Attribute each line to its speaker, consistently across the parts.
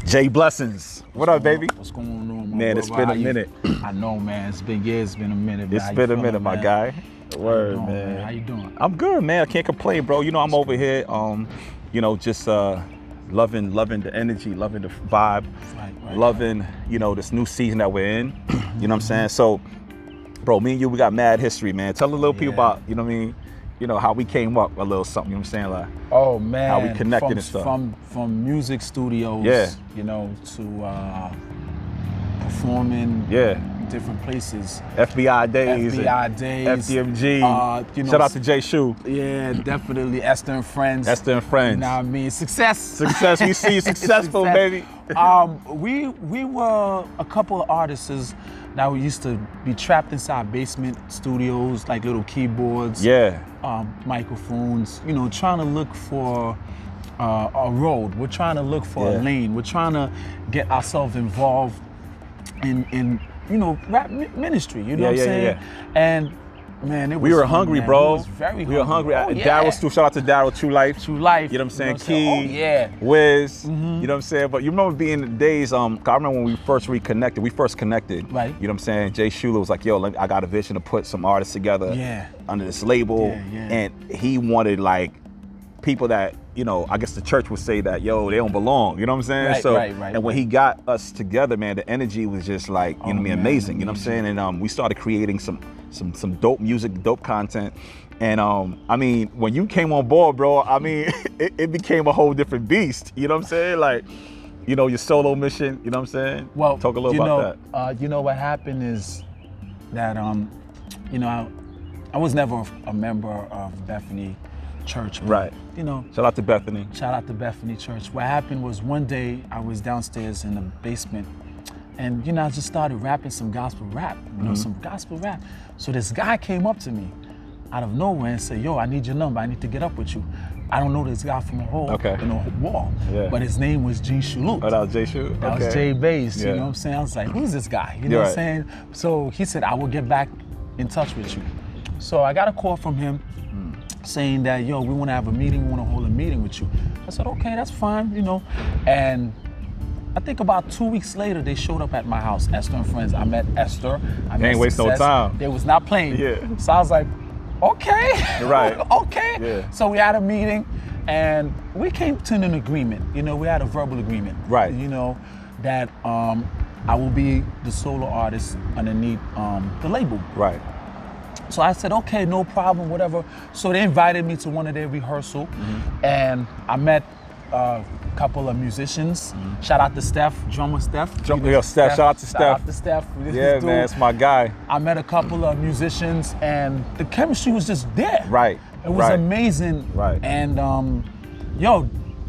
Speaker 1: Jay Blessings. What up, baby?
Speaker 2: What's going on, my
Speaker 1: man?
Speaker 2: brother?
Speaker 1: It's been a minute.
Speaker 2: I know, man. It's been years. It's been a minute. Man.
Speaker 1: It's been a minute, my guy. Word,
Speaker 2: doing,
Speaker 1: man.
Speaker 2: How you doing?
Speaker 1: I'm good, man. I can't complain, bro. You know, I'm over here, just loving the energy, loving the vibe, loving, this new season that we're in. You know what I'm saying? So, bro, me and you, we got mad history, man. Tell a little people about, you know what I mean? How we came up a little something, you know what I'm saying? Like,
Speaker 2: oh, man.
Speaker 1: How we connected and stuff.
Speaker 2: From music studios, to performing different places.
Speaker 1: FBI days. FDMG. Shout out to Jay Shu.
Speaker 2: Yeah, definitely. Esther and Friends.
Speaker 1: You know what
Speaker 2: I mean? Success.
Speaker 1: We see you successful, baby.
Speaker 2: We were a couple of artists that we used to be trapped inside basement studios, like little keyboards, microphones, trying to look for a road. We're trying to look for a lane. We're trying to get ourselves involved in rap ministry, what I'm saying?
Speaker 1: Yeah.
Speaker 2: And man,
Speaker 1: we were hungry,
Speaker 2: man.
Speaker 1: bro.
Speaker 2: We was very hungry.
Speaker 1: We were hungry.
Speaker 2: Oh,
Speaker 1: Daryl, shout out to Daryl, True Lyfe.
Speaker 2: True Lyfe.
Speaker 1: You know what I'm saying? Key,
Speaker 2: Wiz.
Speaker 1: You know what I'm saying? But you remember being the days, I remember when we first connected.
Speaker 2: Right.
Speaker 1: You know what I'm saying? Jay Shula was like, yo, I got a vision to put some artists together under this label. And he wanted like people that, I guess the church would say that, yo, they don't belong. You know what I'm saying?
Speaker 2: Right.
Speaker 1: And when he got us together, man, the energy was just like, amazing. You know what I'm saying? And we started creating some dope music, dope content. And when you came on board, bro, it became a whole different beast. You know what I'm saying? Like, your solo mission, you know what I'm saying?
Speaker 2: Well,
Speaker 1: talk a little about that.
Speaker 2: What happened is that, I was never a member of Bethany Church. But,
Speaker 1: shout out to Bethany.
Speaker 2: Shout out to Bethany Church. What happened was one day I was downstairs in the basement and, I just started rapping some gospel rap, some gospel rap. So this guy came up to me out of nowhere and said, yo, I need your number. I need to get up with you. I don't know this guy from a hole in a wall, but his name was G. Shuluk.
Speaker 1: Oh, that was Jay Shu?
Speaker 2: That was Jay Bass, you know what I'm saying? I was like, who's this guy? You know what I'm saying? So he said, I will get back in touch with you. So I got a call from him saying that, yo, we want to have a meeting, we want to hold a meeting with you. I said, okay, that's fine, And I think about 2 weeks later, they showed up at my house, Esther and Friends. I met Esther.
Speaker 1: They ain't waste no time.
Speaker 2: They was not playing.
Speaker 1: Yeah.
Speaker 2: So I was like, okay.
Speaker 1: Right.
Speaker 2: Okay.
Speaker 1: Yeah.
Speaker 2: So we had a meeting and we came to an agreement. We had a verbal agreement.
Speaker 1: Right.
Speaker 2: That I will be the solo artist underneath the label.
Speaker 1: Right.
Speaker 2: So I said, okay, no problem, whatever. So they invited me to one of their rehearsal and I met a couple of musicians. Shout out to Steph, drummer Steph.
Speaker 1: Shout out to Steph.
Speaker 2: Shout out to Steph.
Speaker 1: Yeah, man, it's my guy.
Speaker 2: I met a couple of musicians and the chemistry was just there.
Speaker 1: Right.
Speaker 2: It was amazing.
Speaker 1: Right.
Speaker 2: And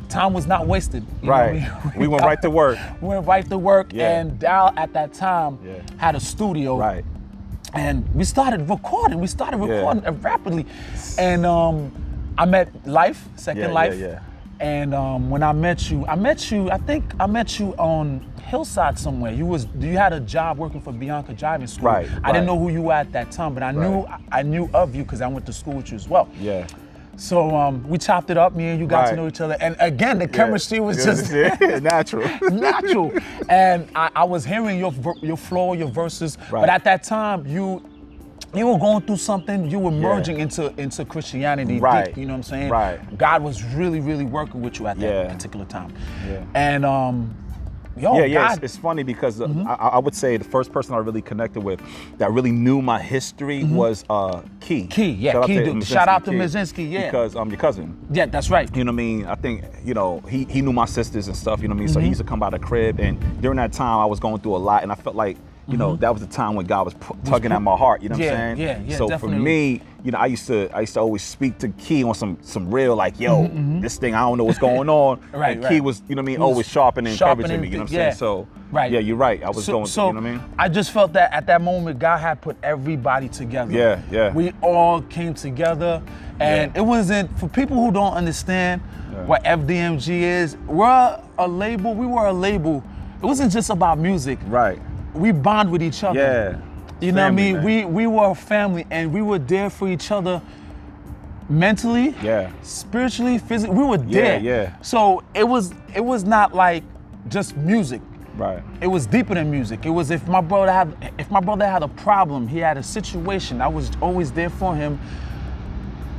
Speaker 2: time was not wasted.
Speaker 1: Right. We went right to work.
Speaker 2: We went right to work and Dal at that time had a studio.
Speaker 1: Right.
Speaker 2: And we started recording. Rapidly. And I met Lyfe, Lyfe.
Speaker 1: Yeah.
Speaker 2: And when I met you, I think I met you on Hillside somewhere. You had a job working for Bianca Driving School.
Speaker 1: Right.
Speaker 2: I didn't know who you were at that time, but I knew of you because I went to school with you as well.
Speaker 1: Yeah.
Speaker 2: So we chopped it up, me and you got to know each other. And again, the chemistry was just
Speaker 1: natural.
Speaker 2: Natural. And I was hearing your flow, your verses. But at that time, you were going through something, you were merging into Christianity deep, you know what I'm saying?
Speaker 1: Right.
Speaker 2: God was really, really working with you at that particular time.
Speaker 1: Yeah.
Speaker 2: And
Speaker 1: it's funny because I would say the first person I really connected with that really knew my history was Key.
Speaker 2: Shout out to Mazinski,
Speaker 1: Because your cousin.
Speaker 2: Yeah, that's right.
Speaker 1: You know what I mean? I think, he knew my sisters and stuff, you know what I mean? So he used to come by the crib, and during that time I was going through a lot, and I felt like, that was the time when God was tugging at my heart, you know what I'm saying?
Speaker 2: Yeah,
Speaker 1: so
Speaker 2: definitely.
Speaker 1: for me, I used to always speak to Key on some real, like, yo, this thing, I don't know what's going on. And Key was, always sharpening and encouraging me, you know what I'm saying? So, yeah, you're right. I was going through, you know what I mean?
Speaker 2: I just felt that at that moment, God had put everybody together.
Speaker 1: Yeah.
Speaker 2: We all came together, and it wasn't, for people who don't understand what FDMG is, we were a label. It wasn't just about music.
Speaker 1: Right.
Speaker 2: We bond with each other.
Speaker 1: Yeah.
Speaker 2: You know what I mean? We were a family and we were there for each other mentally, spiritually, physically. We were there.
Speaker 1: Yeah.
Speaker 2: So it was not like just music.
Speaker 1: Right.
Speaker 2: It was deeper than music. It was if my brother had a problem, he had a situation, I was always there for him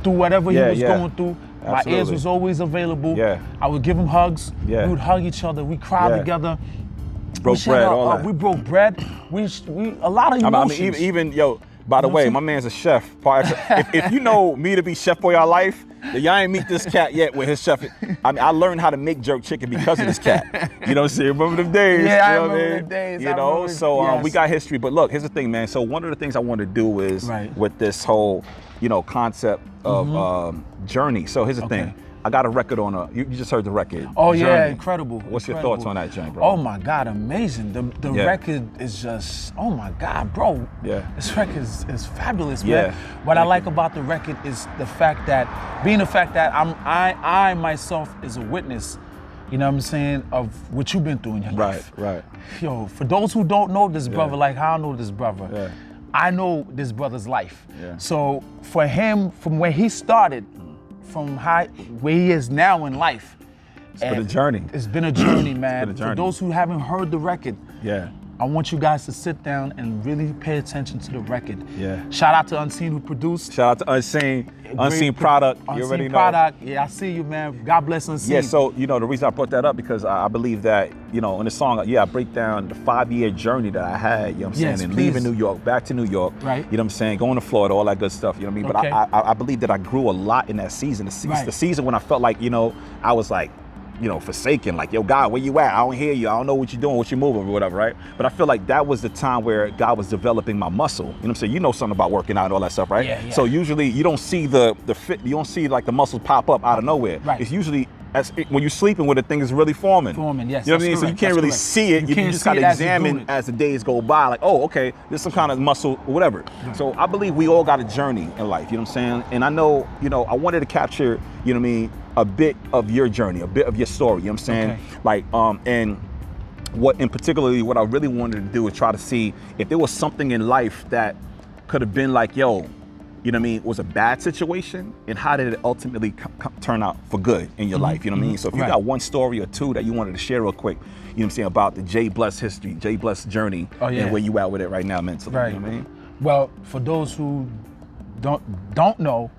Speaker 2: through whatever he was going through.
Speaker 1: Absolutely.
Speaker 2: My ears was always available.
Speaker 1: Yeah.
Speaker 2: I would give him hugs.
Speaker 1: Yeah.
Speaker 2: We would hug each other. We cried together.
Speaker 1: Broke bread, all that.
Speaker 2: We broke bread. We a lot of emotions.
Speaker 1: I mean, even yo. By the way, my man's a chef. If you know me to be Chef Boy Our Life, then y'all ain't meet this cat yet with his chef. I mean, I learned how to make jerk chicken because of this cat. You know what I'm saying? Remember them days?
Speaker 2: Yeah,
Speaker 1: you know
Speaker 2: I remember the days.
Speaker 1: You know, so
Speaker 2: yes.
Speaker 1: we got history. But look, here's the thing, man. So one of the things I want to do is with this whole, concept of journey. So here's the thing. I got a record on you just heard the record.
Speaker 2: Oh
Speaker 1: Journey.
Speaker 2: Yeah, incredible.
Speaker 1: What's your thoughts on that, joint, bro?
Speaker 2: Oh my God, amazing. The record is just, oh my God, bro.
Speaker 1: Yeah.
Speaker 2: This record is fabulous, man. What I like about the record is the fact that I myself is a witness, you know what I'm saying, of what you've been through in your life.
Speaker 1: Right.
Speaker 2: Yo, for those who don't know this brother, like how I know this brother, I know this brother's life.
Speaker 1: Yeah.
Speaker 2: So for him, from where he started, from where he is now in life.
Speaker 1: It's been a journey.
Speaker 2: It's been a journey, man.
Speaker 1: It's been a journey.
Speaker 2: For those who haven't heard the record, I want you guys to sit down and really pay attention to the record.
Speaker 1: Yeah.
Speaker 2: Shout out to Unseen who produced.
Speaker 1: Shout out to Unseen Product. You already know.
Speaker 2: Product. Yeah, I see you, man. God bless Unseen.
Speaker 1: Yeah, so the reason I brought that up because I believe that, in the song, I break down the 5-year journey that I had, you know what I'm saying, and leaving New York, back to New York,
Speaker 2: right?
Speaker 1: You know what I'm saying, going to Florida, all that good stuff, you know what I mean? But I believe that I grew a lot in that season. The season when I felt like, I was like, forsaken, like, yo, God, where you at? I don't hear you. I don't know what you're doing, what you're moving, or whatever, right? But I feel like that was the time where God was developing my muscle. You know what I'm saying? You know something about working out and all that stuff, right?
Speaker 2: Yeah.
Speaker 1: So usually you don't see the fit, you don't see like the muscles pop up out of nowhere.
Speaker 2: Right.
Speaker 1: It's usually when you're sleeping with it, thing is really forming.
Speaker 2: Yes.
Speaker 1: You know what I mean? So you can't really see it. You just gotta examine as the days go by, like, oh, okay, there's some kind of muscle or whatever. Right. So I believe we all got a journey in life, you know what I'm saying? And I know, I wanted to capture, you know what I mean, a bit of your journey, a bit of your story, you know what I'm saying?
Speaker 2: Okay.
Speaker 1: Like, and what I really wanted to do is try to see if there was something in life that could have been like, yo, you know what I mean, was a bad situation, and how did it ultimately turn out for good in your life, you know what I mean? So if you got one story or two that you wanted to share real quick, you know what I'm saying, about the J Bless history, J Bless journey, and where you at with it right now mentally, you know what I mean?
Speaker 2: Well, for those who don't know,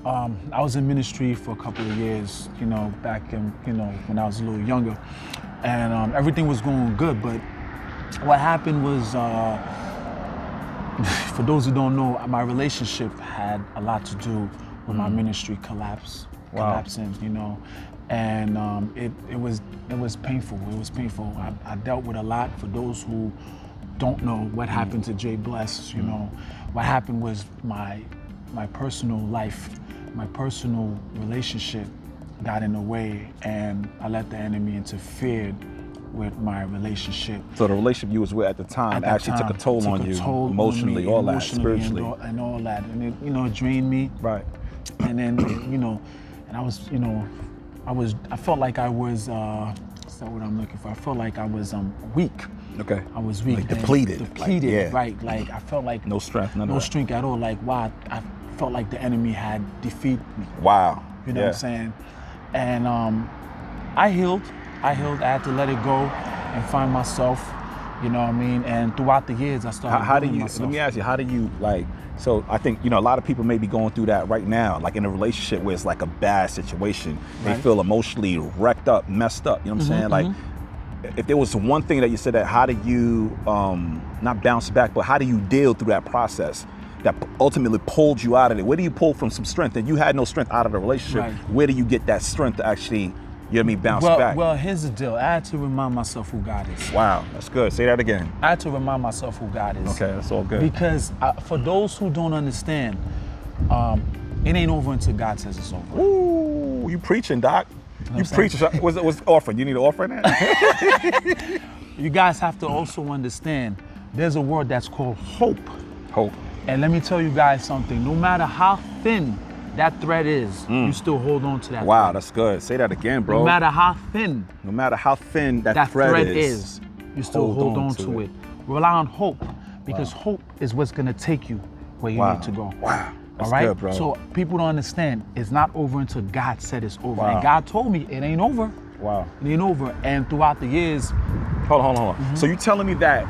Speaker 2: I was in ministry for a couple of years, back in, when I was a little younger, and everything was going good, but what happened was, for those who don't know, my relationship had a lot to do with my ministry collapsing, and it was painful. It was painful. I dealt with a lot. For those who don't know what happened to J Bless, what happened was my personal life, my personal relationship got in the way, and I let the enemy interfere with my relationship. So the relationship you was with at the time actually took a toll on you, emotionally, all that, spiritually, and all that, and it drained me. Right. And then and I was, I felt like I was, what's that word I'm looking for? I felt like I was weak. Okay. I was weak. Like depleted. Depleted, right? Like I felt like no strength, no strength at all. Like wow, I felt like the enemy had defeated me. Wow. You know what I'm saying? And I healed. I had to let it go and find myself, you know what I mean? And throughout the years, I started myself. Let me ask you, how do you, so I think, a lot of people may be going through that right now, like in a relationship where it's like a bad situation. They feel emotionally wrecked up, messed up, you know what I'm saying? Like, if there was one thing that you said that, how do you, not bounce back, but how do you deal through that process that ultimately pulled you out of it? Where do you pull from some strength? And you had no strength out of the relationship. Where do you get that strength to actually, you know what I mean, bounce back? Well, here's the deal. I had to remind myself who God is. Wow, that's good. Say that again. I had to remind myself who God is. Okay, that's all good. Because for those who don't understand, it ain't over until God says it's over. Ooh, you preaching, Doc. You preaching. What's the offering? You need an offering that? You guys have to also understand, there's a word that's called hope. Hope. And let me tell you guys something. No matter how thin that thread is, you still hold on to that. Wow, thread. That's good. Say that again, bro. No matter how thin. No matter how thin that thread is, you still hold on to it. Rely on hope, because hope is what's gonna take you where you need to go. Wow. That's all right? Good, bro. So people don't understand, it's not over until God said it's over. Wow. And God told me it ain't over.
Speaker 1: Wow.
Speaker 2: It ain't over. And throughout the years.
Speaker 1: Hold on. So you telling me that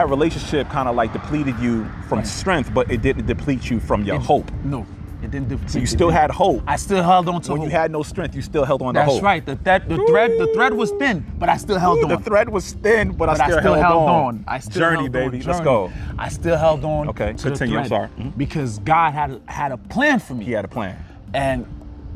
Speaker 1: relationship kind of like depleted you from strength, but it didn't deplete you from your hope?
Speaker 2: No. It didn't deplete.
Speaker 1: So you still had hope.
Speaker 2: I still held on to hope.
Speaker 1: When you had no strength, you still held on to hope.
Speaker 2: That's right. The thread was thin, but I still held on.
Speaker 1: The thread was thin, but I still held on.
Speaker 2: I still
Speaker 1: Journey,
Speaker 2: held on.
Speaker 1: baby. Let's go.
Speaker 2: I still held on.
Speaker 1: Okay,
Speaker 2: to
Speaker 1: continue.
Speaker 2: The
Speaker 1: I'm
Speaker 2: thread
Speaker 1: sorry.
Speaker 2: because God had a plan for me.
Speaker 1: He had a plan.
Speaker 2: And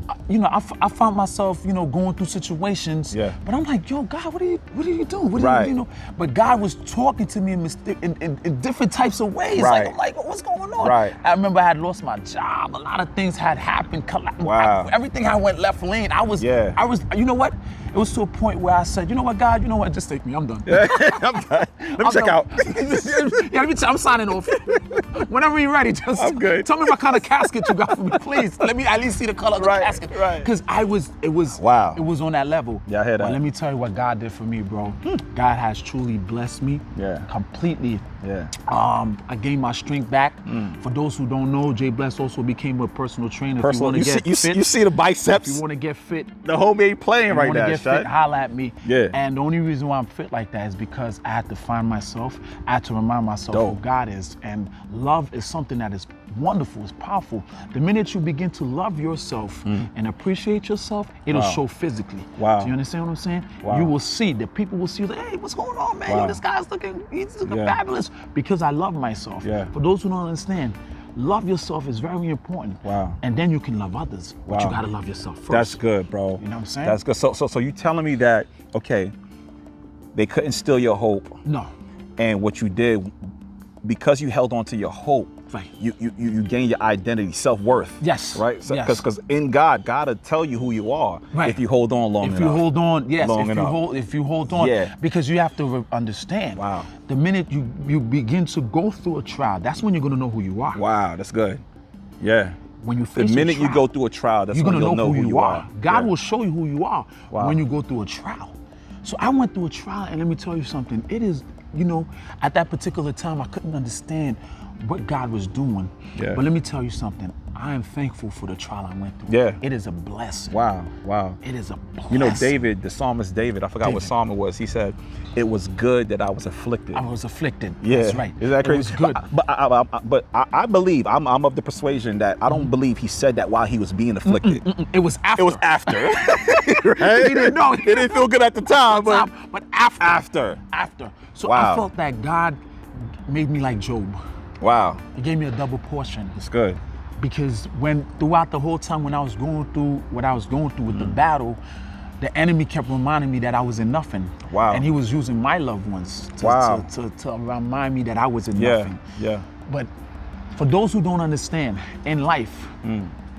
Speaker 2: I found myself, going through situations.
Speaker 1: Yeah.
Speaker 2: But I'm like, yo, God, what are you doing?
Speaker 1: Right.
Speaker 2: But God was talking to me in different types of ways.
Speaker 1: Right.
Speaker 2: Like, I'm like, what's going on?
Speaker 1: Right.
Speaker 2: I remember I had lost my job. A lot of things had happened.
Speaker 1: Wow.
Speaker 2: Everything had went left lane. I was, you know what? It was to a point where I said, you know what, God, just take me. I'm done.
Speaker 1: I'm done. Let me check out.
Speaker 2: I'm signing off. Whenever you're ready, just
Speaker 1: I'm good.
Speaker 2: Tell me what kind of casket you got for me, please. Let me at least see the color of the casket.
Speaker 1: Right.
Speaker 2: Because it was on that level.
Speaker 1: Yeah, I heard that.
Speaker 2: But let me tell you what God did for me, bro. God has truly blessed me. Completely.
Speaker 1: Yeah.
Speaker 2: I gained my strength back. For those who don't know, Jay Bless also became a personal trainer.
Speaker 1: If you want to get fit, you see the biceps.
Speaker 2: If you want to get fit,
Speaker 1: the homemade playing right now.
Speaker 2: Fit, holla at me.
Speaker 1: Yeah.
Speaker 2: And the only reason why I'm fit like that is because I had to find myself. I had to remind myself who God is. And love is something that is wonderful, it's powerful. The minute you begin to love yourself and appreciate yourself, it'll show physically.
Speaker 1: Wow.
Speaker 2: Do you understand what I'm saying?
Speaker 1: Wow.
Speaker 2: You will see, the people will see, like, hey, what's going on, man? Yo, this guy's looking fabulous. Because I love myself.
Speaker 1: Yeah.
Speaker 2: For those who don't understand, love yourself is very important.
Speaker 1: Wow.
Speaker 2: And then you can love others. But you gotta love yourself first.
Speaker 1: That's good, bro.
Speaker 2: You know what I'm saying?
Speaker 1: That's good. So you telling me that, okay, they couldn't steal your hope.
Speaker 2: No.
Speaker 1: And what you did, because you held on to your hope,
Speaker 2: right.
Speaker 1: you gain your identity, self-worth.
Speaker 2: Yes.
Speaker 1: Right? So,
Speaker 2: yes.
Speaker 1: Because in God will tell you who you are if you hold on long enough.
Speaker 2: If you hold on, yes. If you hold on.
Speaker 1: Yeah.
Speaker 2: Because you have to understand.
Speaker 1: Wow.
Speaker 2: The minute you begin to go through a trial, that's when you're going to know who you are.
Speaker 1: Wow, that's good. Yeah.
Speaker 2: When you face
Speaker 1: the minute
Speaker 2: a trial,
Speaker 1: you go through a trial, that's
Speaker 2: you're
Speaker 1: when
Speaker 2: gonna
Speaker 1: you'll know who you are.
Speaker 2: God will show you who you are when you go through a trial. So I went through a trial, and let me tell you something. It is, at that particular time, I couldn't understand what God was doing.
Speaker 1: Yeah.
Speaker 2: But let me tell you something. I am thankful for the trial I went through.
Speaker 1: Yeah.
Speaker 2: It is a blessing.
Speaker 1: Wow.
Speaker 2: It is a blessing.
Speaker 1: David, the psalmist David, I forgot what psalm it was. He said, "It was good that I was afflicted."
Speaker 2: I was afflicted.
Speaker 1: Yeah.
Speaker 2: That's right.
Speaker 1: Is that crazy?
Speaker 2: It was good.
Speaker 1: But I believe, I'm of the persuasion that I don't believe he said that while he was being afflicted.
Speaker 2: It was after.
Speaker 1: It was after. Right?
Speaker 2: He didn't know.
Speaker 1: It didn't feel good at the time, but
Speaker 2: after. So
Speaker 1: Wow.
Speaker 2: I felt that God made me like Job.
Speaker 1: Wow.
Speaker 2: He gave me a double portion.
Speaker 1: It's good.
Speaker 2: Because throughout the whole time when I was going through what I was going through with the battle, the enemy kept reminding me that I was in nothing.
Speaker 1: Wow.
Speaker 2: And he was using my loved ones to remind me that I was in nothing.
Speaker 1: Yeah.
Speaker 2: But for those who don't understand, in life,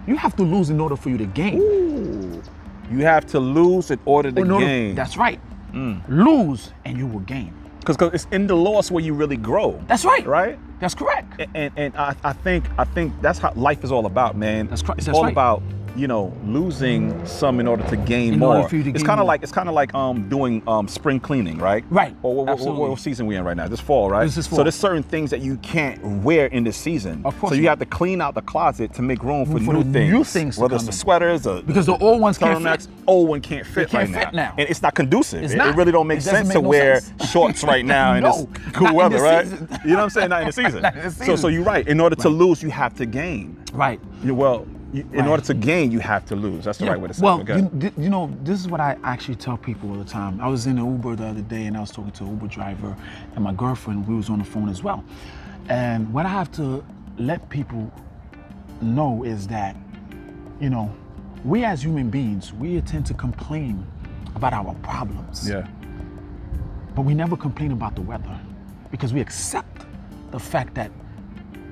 Speaker 2: you have to lose in order for you to gain.
Speaker 1: Ooh. You have to lose in order to gain.
Speaker 2: That's right. Lose and you will gain.
Speaker 1: Because it's in the loss where you really grow.
Speaker 2: That's right.
Speaker 1: Right?
Speaker 2: That's correct.
Speaker 1: And I think that's how life is all about, man.
Speaker 2: That's correct.
Speaker 1: It's all about, losing some in order to gain more.
Speaker 2: Order for you to
Speaker 1: it's
Speaker 2: gain
Speaker 1: kind of
Speaker 2: more.
Speaker 1: like doing spring cleaning, right?
Speaker 2: Right.
Speaker 1: Or what season we in right now? This fall, right?
Speaker 2: This is fall.
Speaker 1: So there's certain things that you can't wear in this season.
Speaker 2: Of course
Speaker 1: So you
Speaker 2: not.
Speaker 1: have to clean out the closet to make room for
Speaker 2: For
Speaker 1: new
Speaker 2: the
Speaker 1: things.
Speaker 2: new things to
Speaker 1: Whether it's
Speaker 2: come
Speaker 1: the
Speaker 2: in.
Speaker 1: sweaters or
Speaker 2: Because the old ones can't
Speaker 1: turtlenecks,
Speaker 2: fit.
Speaker 1: old one can't fit
Speaker 2: can't
Speaker 1: right
Speaker 2: fit now.
Speaker 1: And it's not conducive.
Speaker 2: It's
Speaker 1: It
Speaker 2: not.
Speaker 1: really don't make
Speaker 2: It doesn't
Speaker 1: sense
Speaker 2: make
Speaker 1: to
Speaker 2: no
Speaker 1: wear
Speaker 2: sense.
Speaker 1: shorts right now in
Speaker 2: No,
Speaker 1: this cool
Speaker 2: not in
Speaker 1: weather,
Speaker 2: this
Speaker 1: right?
Speaker 2: season.
Speaker 1: You know what I'm saying? Not in the season.
Speaker 2: Not in the season.
Speaker 1: So you're right. In order to lose, you have to gain.
Speaker 2: Right.
Speaker 1: In order to gain, you have to lose. That's the right way to say
Speaker 2: well,
Speaker 1: it. Okay.
Speaker 2: this is what I actually tell people all the time. I was in an Uber the other day, and I was talking to an Uber driver and my girlfriend. We was on the phone as well. And what I have to let people know is that, we as human beings, we tend to complain about our problems.
Speaker 1: Yeah.
Speaker 2: But we never complain about the weather because we accept the fact that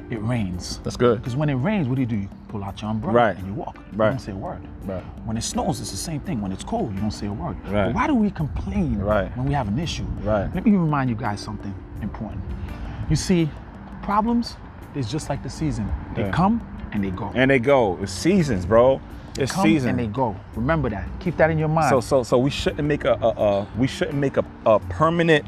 Speaker 2: it rains.
Speaker 1: That's good.
Speaker 2: Because when it rains, what do? You pull out your umbrella
Speaker 1: Right.
Speaker 2: and you walk.
Speaker 1: Right.
Speaker 2: You don't say a word.
Speaker 1: Right.
Speaker 2: When it snows, it's the same thing. When it's cold, you don't say a word.
Speaker 1: Right.
Speaker 2: But why do we complain when we have an issue?
Speaker 1: Right.
Speaker 2: Let me remind you guys something important. You see, problems is just like the season. They come and they go.
Speaker 1: And they go. It's seasons, bro. It's
Speaker 2: come
Speaker 1: season.
Speaker 2: and they go. Remember that. Keep that in your mind.
Speaker 1: So we shouldn't make a permanent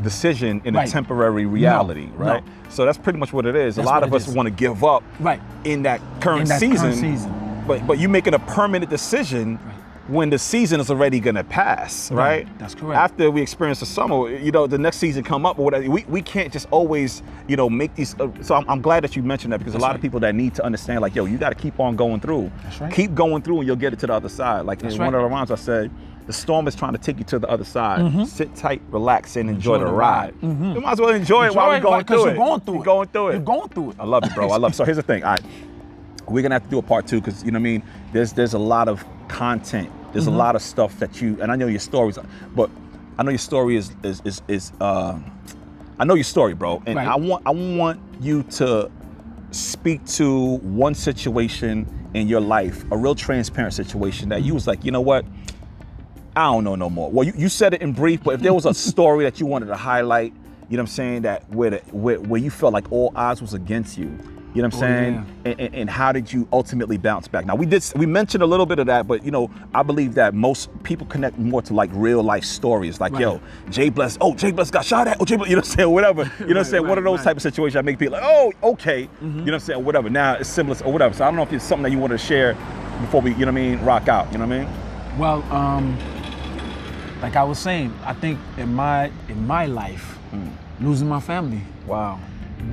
Speaker 1: decision in a temporary reality, right?
Speaker 2: No.
Speaker 1: So that's pretty much what it is.
Speaker 2: That's
Speaker 1: a lot
Speaker 2: what
Speaker 1: of
Speaker 2: it
Speaker 1: us
Speaker 2: is.
Speaker 1: want to give up
Speaker 2: Right.
Speaker 1: in that current season.
Speaker 2: Current season.
Speaker 1: But you making a permanent decision when the season is already gonna pass, right?
Speaker 2: That's correct.
Speaker 1: After we experience the summer, you know, the next season come up or whatever. We can't just always, you know, make these. So I'm glad that you mentioned that, because a lot of people that need to understand, like, yo, you got to keep on going through.
Speaker 2: That's right.
Speaker 1: Keep going through, and you'll get it to the other side. Like in one of the rhymes, I said, the storm is trying to take you to the other side. Sit tight, relax, and enjoy the ride. You might as well enjoy it while we're going through it.
Speaker 2: You're going through it.
Speaker 1: You're going through it.
Speaker 2: You're going through it.
Speaker 1: I love it, bro. I love it. So here's the thing. All right. We're gonna have to do a part 2, because, you know what I mean, there's a lot of content, there's a lot of stuff that you, and I know your stories, but I know your story is I know your story, bro, and I want you to speak to one situation in your life, a real transparent situation that you was like, you know what, I don't know no more. Well, you said it in brief, but if there was a story that you wanted to highlight, you know what I'm saying, that where you felt like all odds was against you. You know what I'm saying? Yeah. And how did you ultimately bounce back? Now we mentioned a little bit of that, but you know, I believe that most people connect more to like real life stories. Like, yo, Jay Bless got shot at. Oh, Jay Bless, you know what I'm saying? Whatever. You know what I'm saying? One of those type of situations that make people like, oh, okay. You know what I'm saying? Whatever. Now it's similar or whatever. So I don't know if it's something that you wanted to share before we, you know what I mean, rock out. You know what I mean?
Speaker 2: Well, like I was saying, I think in my life, losing my family.
Speaker 1: Wow.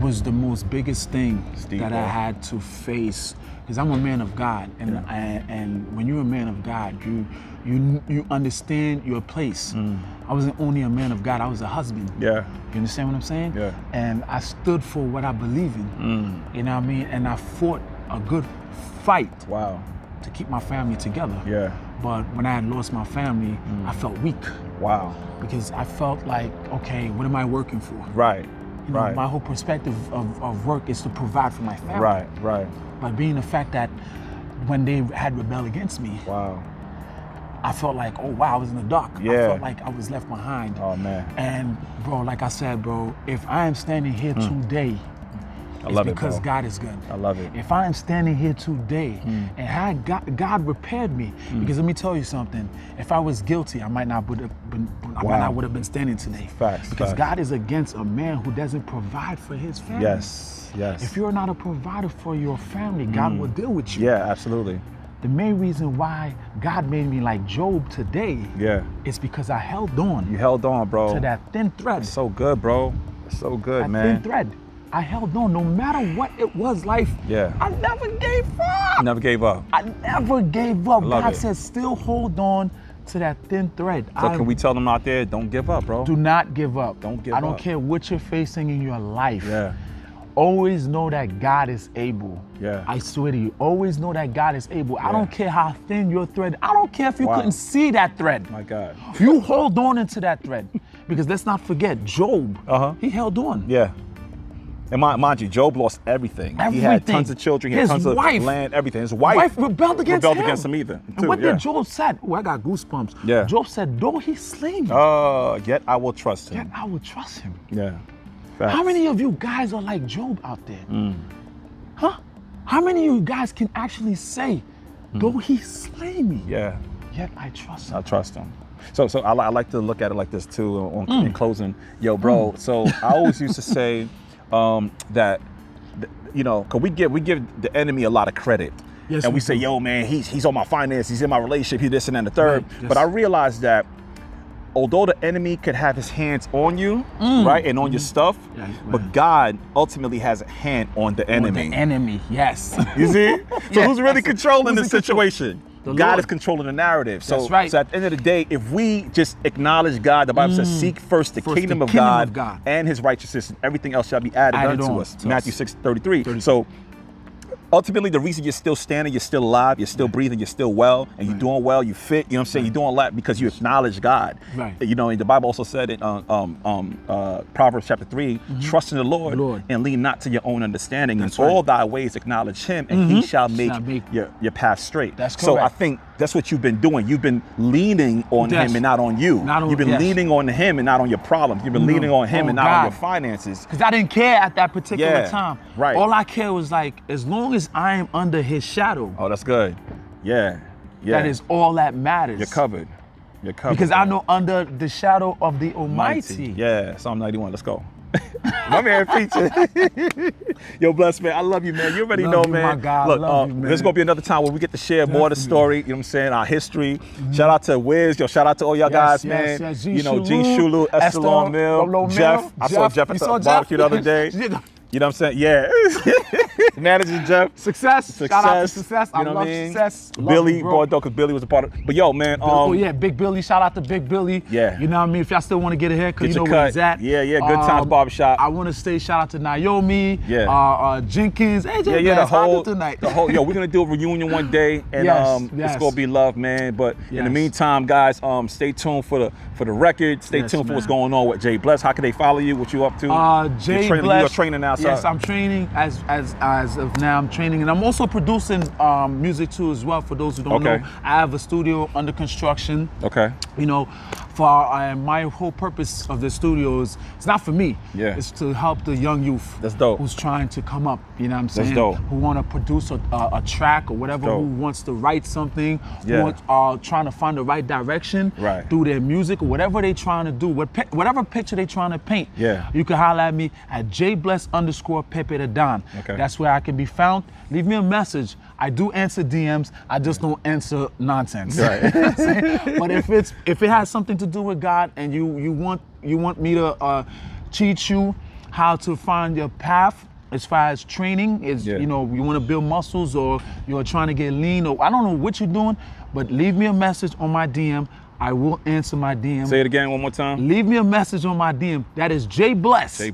Speaker 2: Was the most biggest thing that I had to face, because I'm a man of God, and when you're a man of God, you understand your place. I wasn't only a man of God, I was a husband. Yeah. You understand what I'm saying? Yeah. And I stood for what I believe in. You know what I mean? And I fought a good fight. Wow. To keep my family together. Yeah. But when I had lost my family, I felt weak. Wow. Because I felt like, okay, what am I working for? Right. You know, my whole perspective of work is to provide for my family. Right. But being the fact that when they had rebelled against me, I felt like, oh wow, I was in the dark. I felt like I was left behind. Oh man. And bro, like I said, bro, if I am standing here today, it's because God is good. I love it. If I am standing here today and had God repaired me, because let me tell you something, if I was guilty, I might not would have been standing today. Facts. Because God is against a man who doesn't provide for his family. Yes. If you're not a provider for your family, God will deal with you. Yeah, absolutely. The main reason why God made me like Job today is because I held on. You held on, bro. To that thin thread. It's so good, bro. It's so good, man. That thin thread. I held on no matter what it was, life. Yeah. I never gave up. Never gave up. I never gave up. God said, still hold on to that thin thread. So can we tell them out there, don't give up, bro? Do not give up. Don't give up. I don't care what you're facing in your life. Yeah. Always know that God is able. Yeah. I swear to you, always know that God is able. Yeah. I don't care how thin your thread. I don't care if you couldn't see that thread. My God. You hold on into that thread. Because let's not forget, Job, he held on. Yeah. And mind you, Job lost everything. He had tons of children, he had tons of land, everything. His wife rebelled against him either. And what did Job said? Oh, I got goosebumps. Yeah. Job said, though he slay me. Yet I will trust him. Yet I will trust him. Yeah. Facts. How many of you guys are like Job out there? Huh? How many of you guys can actually say, though he slay me, yet I trust him? I trust him. So I like to look at it like this too, in closing. Yo, bro, so I always used to say, that, you know, cause we give the enemy a lot of credit. Yes, and we say, yo, man, he's on my finances, he's in my relationship, he's this and that and the third. Right, yes. But I realized that although the enemy could have his hands on you, right, and on your stuff, but God ultimately has a hand on the enemy. On the enemy, yes. You see? So who's really controlling the situation? God is controlling the narrative. So, so at the end of the day, if we just acknowledge God, the Bible says, seek first the kingdom of God and his righteousness, and everything else shall be added unto us. Matthew 6:33. So ultimately, the reason you're still standing, you're still alive, you're still breathing, you're still well, and you're doing well, you fit, you know what I'm saying? You're doing a lot because you acknowledge God. Right. You know, and the Bible also said in Proverbs chapter 3, trust in the Lord and lean not to your own understanding. That's in all thy ways acknowledge him, and he shall make your path straight. That's correct. So I think that's what you've been doing. You've been leaning on him and not on you. You've been leaning on him and not on your problems. You've been leaning on him and not on your finances. Because I didn't care at that particular time. Right. All I care was like, as long as I am under his shadow. Oh, that's good. Yeah. That is all that matters. You're covered. You're covered. Because I know under the shadow of the Almighty. Yeah, Psalm 91, let's go.
Speaker 1: My man Feature. Yo, bless, man. I love you, man. You already know, man.
Speaker 2: My God.
Speaker 1: Look,
Speaker 2: love you, man.
Speaker 1: there's going to be another time where we get to share more of the story, you know what I'm saying, our history. Shout out to Wiz. Yo, shout out to all y'all guys, man.
Speaker 2: Yes.
Speaker 1: You know, G Shulu, Estalon Mill, Jeff. I saw Jeff at the barbecue the other day. You know what I'm saying? Yeah. Manager Jeff.
Speaker 2: Success. Shout out to Success.
Speaker 1: You know
Speaker 2: I
Speaker 1: what
Speaker 2: love
Speaker 1: I mean?
Speaker 2: Success.
Speaker 1: Billy, boy, though, because Billy was a part of. But yo, man.
Speaker 2: Oh yeah, Big Billy. Shout out to Big Billy.
Speaker 1: Yeah.
Speaker 2: You know what I mean? If y'all still want to get a haircut, you know
Speaker 1: cut.
Speaker 2: where he's at.
Speaker 1: Yeah. Good Times Barbershop.
Speaker 2: I want to say shout out to Naomi.
Speaker 1: Yeah.
Speaker 2: Jenkins. Hey,
Speaker 1: the whole. Yo, we're gonna do a reunion one day, and it's gonna be love, man. But in the meantime, guys, stay tuned for the record. Stay tuned for what's going on with Jay Bless. How can they follow you? What you up to?
Speaker 2: Jay
Speaker 1: Bless. You're training now, sir.
Speaker 2: Yes, I'm training as of now. I'm training, and I'm also producing music too as well. For those who don't know, I have a studio under construction.
Speaker 1: Okay.
Speaker 2: You know, for my whole purpose of the studio is it's not for me.
Speaker 1: Yeah.
Speaker 2: It's to help the young youth.
Speaker 1: That's dope.
Speaker 2: Who's trying to come up. You know what I'm saying?
Speaker 1: That's dope.
Speaker 2: Who want to produce a track or whatever. Who wants to write something.
Speaker 1: Yeah.
Speaker 2: Who trying to find the right direction.
Speaker 1: Right.
Speaker 2: Through their music or whatever they trying to do. Whatever picture they trying to paint.
Speaker 1: Yeah.
Speaker 2: You can holler at me at jbless_Pepe Dadaon.
Speaker 1: Okay.
Speaker 2: That's where I can be found. Leave me a message. I do answer DMs. I just don't answer nonsense.
Speaker 1: Right.
Speaker 2: But if it has something to do with God and you want me to teach you how to find your path as far as training, you know, you want to build muscles or you're trying to get lean or I don't know what you're doing, but leave me a message on my DM. I will answer my DM.
Speaker 1: Say it again one more time.
Speaker 2: Leave me a message on my DM. That is jbless.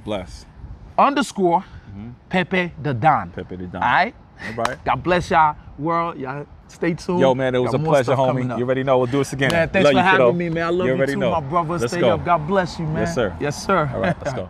Speaker 2: _Pepe Dadaon.
Speaker 1: Pepe Dadaon.
Speaker 2: All right?
Speaker 1: All right.
Speaker 2: God bless y'all, world. Y'all stay tuned.
Speaker 1: Yo, man, it was a pleasure, homie. You already know. We'll do this again.
Speaker 2: Man, thanks for having me, man. I love you too, my brother.
Speaker 1: Let's
Speaker 2: Stay
Speaker 1: go.
Speaker 2: up. God bless you, man.
Speaker 1: Yes, sir.
Speaker 2: Yes, sir.
Speaker 1: All right, let's go.